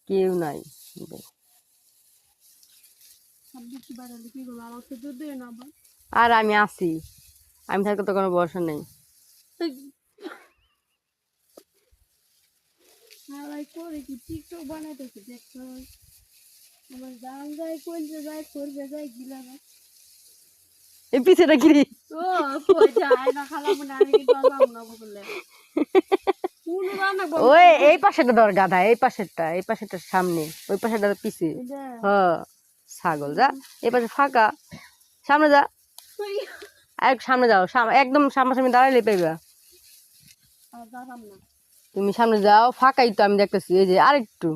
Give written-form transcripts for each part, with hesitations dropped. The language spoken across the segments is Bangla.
কেউ নাই। আর আমি আছি, আমি থাকতে তো কোনো ভরসা নেই। এই পিছেটা কি ওই এই পাশেটা ধর গাধা, এই পাশেরটা সামনে, ওই পাশেটা পিছে। হ্যাঁ ছাগল, যা এই পাশে ফাঁকা, সামনে যা, আর সামনে যাও, একদম সামনাসামনি দাঁড়াইলে পেবা। তুমি সামনে যাও, ফাঁকাই তো আমি দেখতেছি, এই যে আরেকটু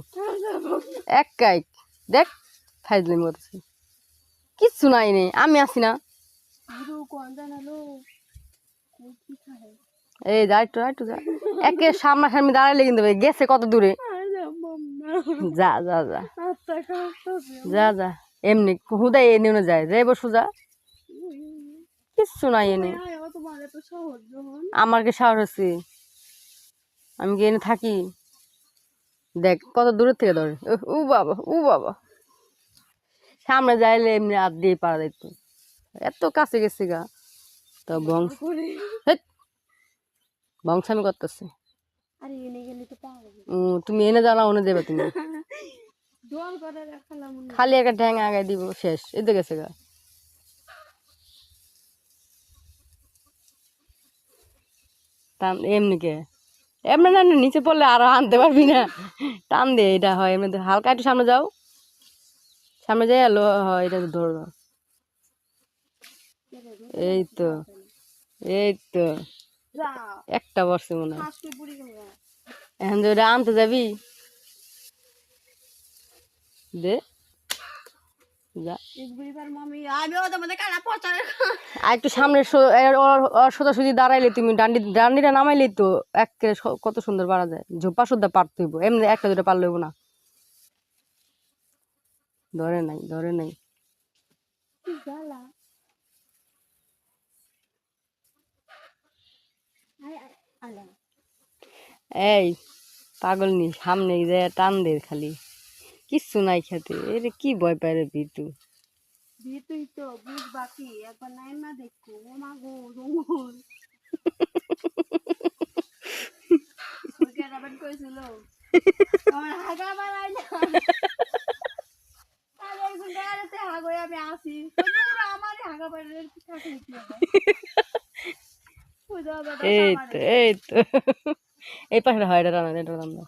এক কাইক দেখ, ফাইজলামি করতেছি, কিচ্ছু নাই নেই, আমি আছি না। এই যা একটু একটু যা, একে সামনাসামনি দাঁড়াইলে কিন্তু গেছে কত দূরে। যা যা যা যা যা, এমনি হুদাই এনে যায়, যাই বসু যা, কিচ্ছু নাই এনে। আমার কি সাহস আছে, আমি কি এনে থাকি? দেখ কত দূরের থেকে ধরে, ও বাবা ও বাবা, সামনে যাইলে এমনি হাত দিয়ে পারা যেত, এত কাছে গেছে গা। তো বংশামি করতেছে। তুমি এনে জানা ওনে দেবে তুমি, খালি একটা ঠ্যাং আগায় দিব, শেষ, এতে গেছে গা। এমনি কে এমনি না, নিচে পড়লে আরো আনতে পারবি না, টান দে, এটা হয় এমনি, হালকা একটু সামনে যাও, সামনে যাই এলো হয়, এটা ধরো, এই তো এই তো একটা বর্ষে মনে হয়। এখন যে ওটা আনতে যাবি, দে যা আর একটু সামনে সোজাসুজি দাঁড়াইলে তুমি, ডান্ডিটা নামাইলেই তো একেবারে কত সুন্দর পারা যায়, ঝোপা সুদ্ধা পারতে হইব, এমনি একটা দুটা পারলে হইব না। ধরে নাই ধরে নাই, এই পাগল নি, সামনে যায় টান দে খালি, কিচ্ছু নাই খেতে, এটা কি ভয় পায় রে ভিতু। এই তো এই তো এই পাশে হয়, এটা রান্না, এটা রান্না।